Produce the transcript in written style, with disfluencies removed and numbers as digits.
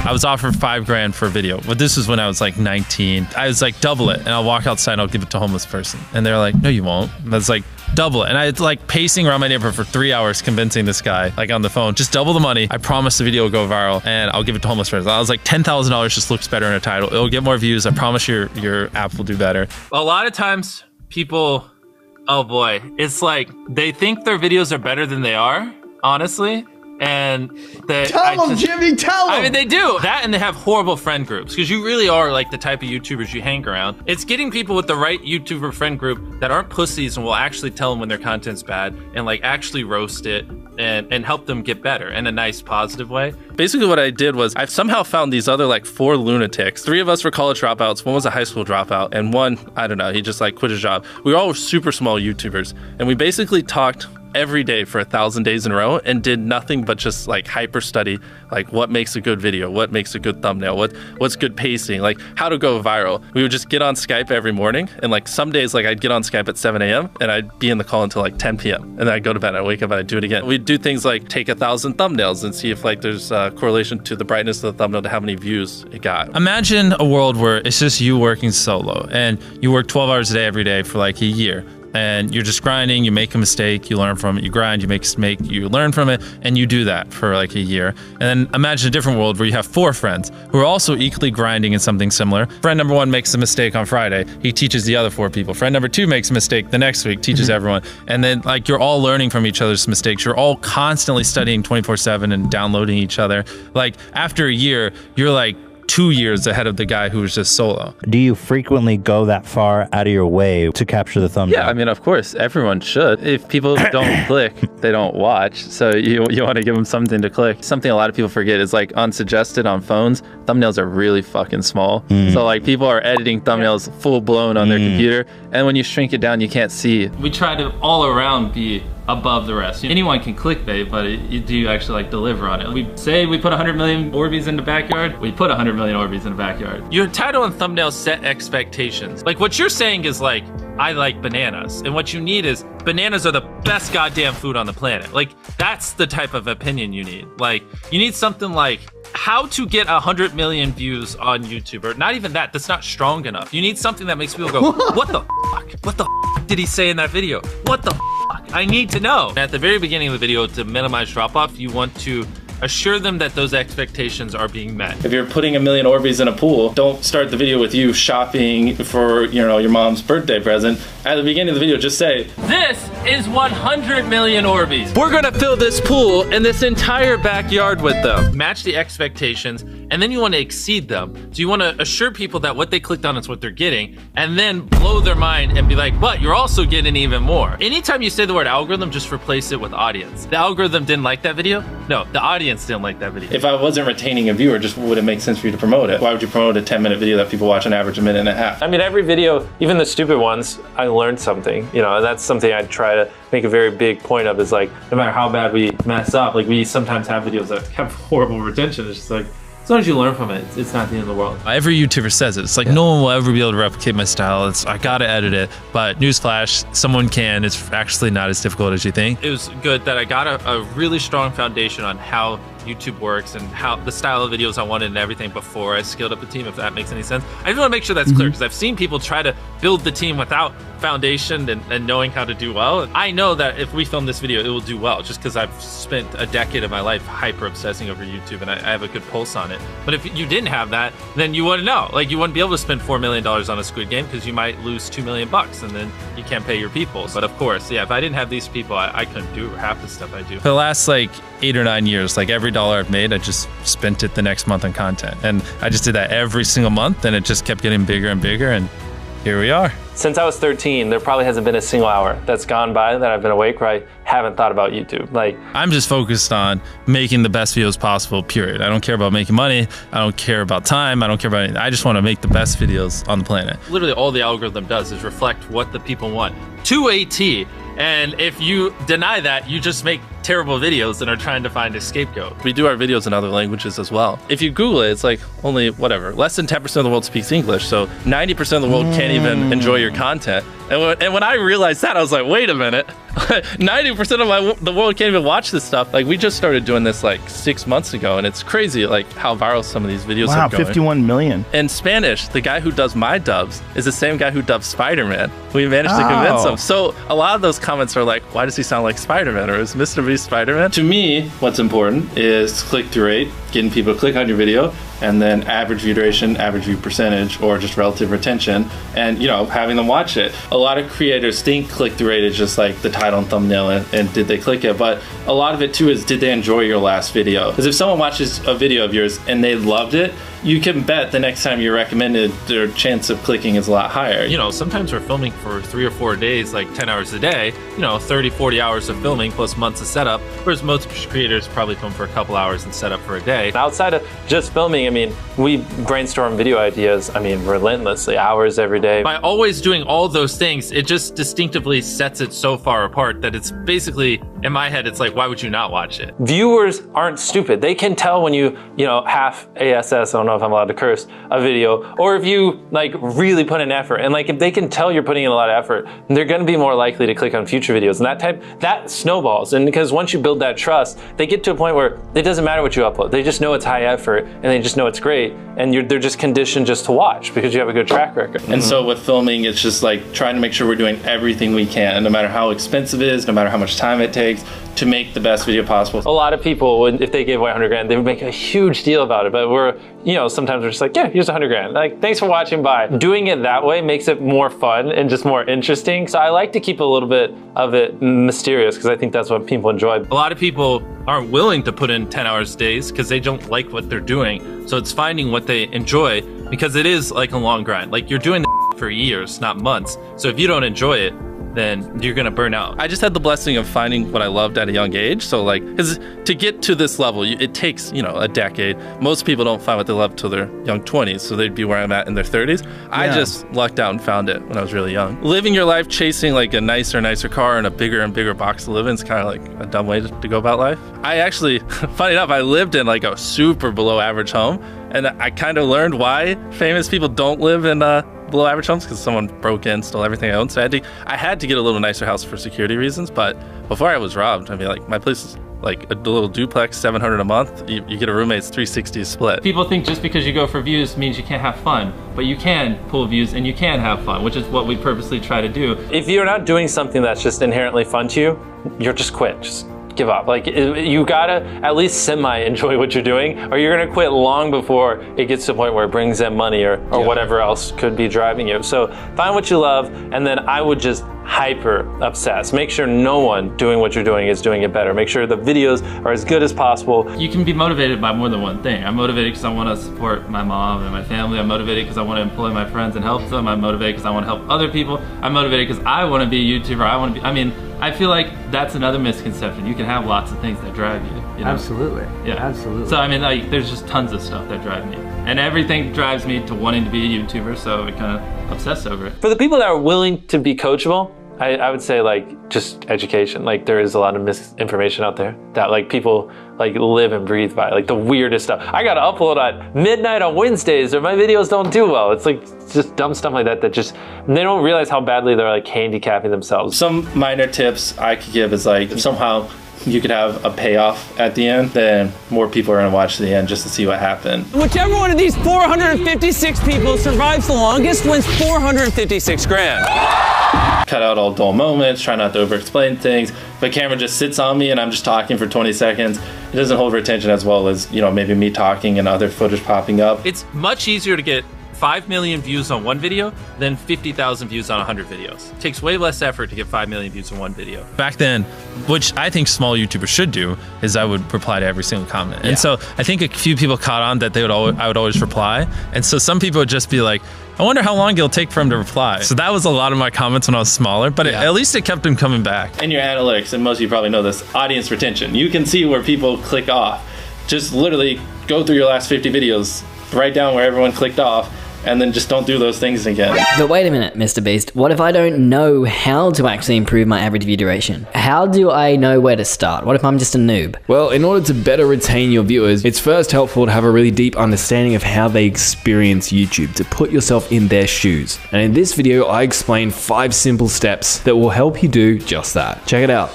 I was offered 5 grand for a video, but this was when I was like 19. I was like, double it, and I'll walk outside and I'll give it to a homeless person. And they're like, no, you won't. And I was like, double it. And I was like pacing around my neighborhood for 3 hours convincing this guy, like on the phone, just double the money. I promise the video will go viral and I'll give it to homeless person. I was like, $10,000 just looks better in a title. It'll get more views. I promise your app will do better. A lot of times people, oh boy, it's like they think their videos are better than they are, honestly. And tell them, Jimmy, tell them. I mean, they do that, and they have horrible friend groups because you really are like the type of YouTubers you hang around. It's getting people with the right YouTuber friend group that aren't pussies and will actually tell them when their content's bad and like actually roast it and help them get better in a nice, positive way. Basically what I did was I've somehow found these other like 4 lunatics. 3 of us were college dropouts. 1 was a high school dropout, and 1, I don't know, he just like quit his job. We were all super small YouTubers, and we basically talked every day for 1,000 days in a row and did nothing but just like hyper study, like what makes a good video, what makes a good thumbnail, what's good pacing, like how to go viral. We would just get on Skype every morning, and like some days like I'd get on Skype at 7 a.m. and I'd be in the call until like 10 p.m. and then I'd go to bed, I'd wake up and I'd do it again. We'd do things like take 1,000 thumbnails and see if like there's a correlation to the brightness of the thumbnail to how many views it got. Imagine a world where it's just you working solo and you work 12 hours a day every day for like a year. And you're just grinding, you make a mistake, you learn from it, you grind, you make a mistake, you learn from it, and you do that for like a year. And then imagine a different world where you have 4 friends who are also equally grinding in something similar. Friend number 1 makes a mistake on Friday, he teaches the other 4 people. Friend number 2 makes a mistake the next week, teaches everyone. And then like you're all learning from each other's mistakes. You're all constantly studying 24/7 and downloading each other. Like after a year, you're like 2 years ahead of the guy who was just solo. Do you frequently go that far out of your way to capture the thumbnail? Yeah, I mean, of course, everyone should. If people don't click, they don't watch. So you want to give them something to click. Something a lot of people forget is like unsuggested on phones, thumbnails are really fucking small. So like people are editing thumbnails full blown on their computer, and when you shrink it down, you can't see. We try to all around be above the rest. Anyone can clickbait, but do you actually like deliver on it? We say we put 100 million Orbeez in the backyard, we put 100 million Orbeez in the backyard. Your title and thumbnail set expectations. Like what you're saying is like, I like bananas. And what you need is, bananas are the best goddamn food on the planet. Like that's the type of opinion you need. Like you need something like, how to get 100 million views on YouTube, or not even that, that's not strong enough. You need something that makes people go, what the fuck? What the fuck did he say in that video? What the fuck? I need to know. At the very beginning of the video, to minimize drop-off, you want to assure them that those expectations are being met. If you're putting 1 million Orbeez in a pool, don't start the video with you shopping for, you know, your mom's birthday present. At the beginning of the video, just say, this is 100 million Orbeez. We're gonna fill this pool and this entire backyard with them. Match the expectations, and then you want to exceed them. So you want to assure people that what they clicked on is what they're getting, and then blow their mind and be like, but you're also getting even more. Anytime you say the word algorithm, just replace it with audience. The algorithm didn't like that video? No, the audience didn't like that video. If I wasn't retaining a viewer, just would it make sense for you to promote it? Why would you promote a 10-minute video that people watch on average a minute and a half? I mean, every video, even the stupid ones, I learned something, you know, and that's something I try to make a very big point of, is like, no matter how bad we mess up, like we sometimes have videos that have horrible retention. It's just like, as long as you learn from it, it's not the end of the world. Every YouTuber says it. It's like, no one will ever be able to replicate my style. I gotta edit it. But newsflash, someone can. It's actually not as difficult as you think. It was good that I got a really strong foundation on how YouTube works and how the style of videos I wanted and everything before I scaled up the team, if that makes any sense. I just want to make sure that's clear, because I've seen people try to build the team without foundation and knowing how to do well. I know that if we film this video, it will do well, just because I've spent a decade of my life hyper obsessing over YouTube and I have a good pulse on it. But if you didn't have that, then you wouldn't know. Like, you wouldn't be able to spend $4 million on a Squid Game, because you might lose $2 million and then you can't pay your people. But of course, yeah, if I didn't have these people, I couldn't do half the stuff I do. For the last like 8 or 9 years, like every dollar I've made, I just spent it the next month on content. And I just did that every single month, and it just kept getting bigger and bigger, and here we are. Since I was 13, there probably hasn't been a single hour that's gone by that I've been awake where I haven't thought about YouTube. Like, I'm just focused on making the best videos possible, period. I don't care about making money. I don't care about time. I don't care about anything. I just want to make the best videos on the planet. Literally all the algorithm does is reflect what the people want to a T. And if you deny that, you just make terrible videos and are trying to find a scapegoat. We do our videos in other languages as well. If you Google it, it's like only whatever, less than 10% of the world speaks English. So 90% of the world can't even enjoy your content. And when I realized that, I was like, wait a minute, 90% of the world can't even watch this stuff. Like, we just started doing this like 6 months ago, and it's crazy like how viral some of these videos are going. 51 million. In Spanish, the guy who does my dubs is the same guy who dubbed Spider-Man. We managed to convince him. So a lot of those comments are like, why does he sound like Spider-Man, or is MrBeast Spider-Man? To me, what's important is click-through rate, getting people to click on your video, and then average view duration, average view percentage, or just relative retention, and having them watch it. A lot of creators think click-through rate is just like the title and thumbnail and did they click it, but a lot of it too is, did they enjoy your last video? Because if someone watches a video of yours and they loved it, you can bet the next time you're recommended, their chance of clicking is a lot higher. Sometimes we're filming for 3 or 4 days, like 10 hours a day, 30, 40 hours of filming plus months of setup, whereas most creators probably film for a couple hours and set up for a day. Outside of just filming, we brainstorm video ideas, relentlessly, hours every day. By always doing all those things, it just distinctively sets it so far apart that it's basically, in my head, it's like, why would you not watch it? Viewers aren't stupid. They can tell when you half ASS, I don't know if I'm allowed to curse, a video, or if you really put in effort. And if they can tell you're putting in a lot of effort, they're gonna be more likely to click on future videos. And that snowballs. And because once you build that trust, they get to a point where it doesn't matter what you upload. They just know it's high effort and they just know it's great. And they're just conditioned just to watch because you have a good track record. And so with filming, it's just like trying to make sure we're doing everything we can, no matter how expensive it is, no matter how much time it takes, to make the best video possible. A lot of people, if they gave away 100 grand, they would make a huge deal about it. But sometimes we're just like, yeah, here's 100 grand. Thanks for watching, bye. Doing it that way makes it more fun and just more interesting. So I like to keep a little bit of it mysterious because I think that's what people enjoy. A lot of people aren't willing to put in 10 hours days because they don't like what they're doing. So it's finding what they enjoy, because it is like a long grind. You're doing the for years, not months. So if you don't enjoy it, then you're gonna burn out. I just had the blessing of finding what I loved at a young age. So because to get to this level, it takes, a decade. Most people don't find what they love till their young 20s, so they'd be where I'm at in their 30s. Yeah. I just lucked out and found it when I was really young. Living your life chasing a nicer car and a bigger and bigger box to live in is kind of a dumb way to go about life. I actually, funny enough, I lived in a super below average home, and I kind of learned why famous people don't live in below average homes, because someone broke in, stole everything I owned. So I had to get a little nicer house for security reasons. But before I was robbed, my place is a little duplex, $700 a month. You get a roommate's $360 split. People think just because you go for views means you can't have fun, but you can pull views and you can have fun, which is what we purposely try to do. If you're not doing something that's just inherently fun to you, you're just quit. Just give up. You gotta at least semi-enjoy what you're doing, or you're gonna quit long before it gets to the point where it brings in money or whatever else could be driving you. So find what you love, and then I would just hyper obsess. Make sure no one doing what you're doing is doing it better. Make sure the videos are as good as possible. You can be motivated by more than one thing. I'm motivated because I want to support my mom and my family. I'm motivated because I want to employ my friends and help them. I'm motivated because I want to help other people. I'm motivated because I want to be a YouTuber. I feel like that's another misconception. You can have lots of things that drive you. Absolutely. Yeah. Absolutely. So there's just tons of stuff that drive me. And everything drives me to wanting to be a YouTuber, so I kind of obsess over it. For the people that are willing to be coachable, I would say just education. There is a lot of misinformation out there that people live and breathe by, the weirdest stuff. I gotta upload at midnight on Wednesdays or my videos don't do well. It's just dumb stuff like that they don't realize how badly they're handicapping themselves. Some minor tips I could give is if somehow you could have a payoff at the end, then more people are gonna watch the end just to see what happened. Whichever one of these 456 people survives the longest wins 456 grand. Cut out all dull moments, try not to over-explain things. If a camera just sits on me and I'm just talking for 20 seconds, it doesn't hold retention as well as, maybe me talking and other footage popping up. It's much easier to get 5 million views on one video than 50,000 views on 100 videos. It takes way less effort to get 5 million views on one video. Back then, which I think small YouTubers should do, is I would reply to every single comment. And so I think a few people caught on that I would always reply. And so some people would just be like, I wonder how long it'll take for him to reply. So that was a lot of my comments when I was smaller, but at least it kept him coming back. And your analytics, and most of you probably know this, audience retention. You can see where people click off. Just literally go through your last 50 videos, write down where everyone clicked off, and then just don't do those things again. But wait a minute, Mr. Beast. What if I don't know how to actually improve my average view duration? How do I know where to start? What if I'm just a noob? Well, in order to better retain your viewers, it's first helpful to have a really deep understanding of how they experience YouTube, to put yourself in their shoes. And in this video, I explain 5 simple steps that will help you do just that. Check it out.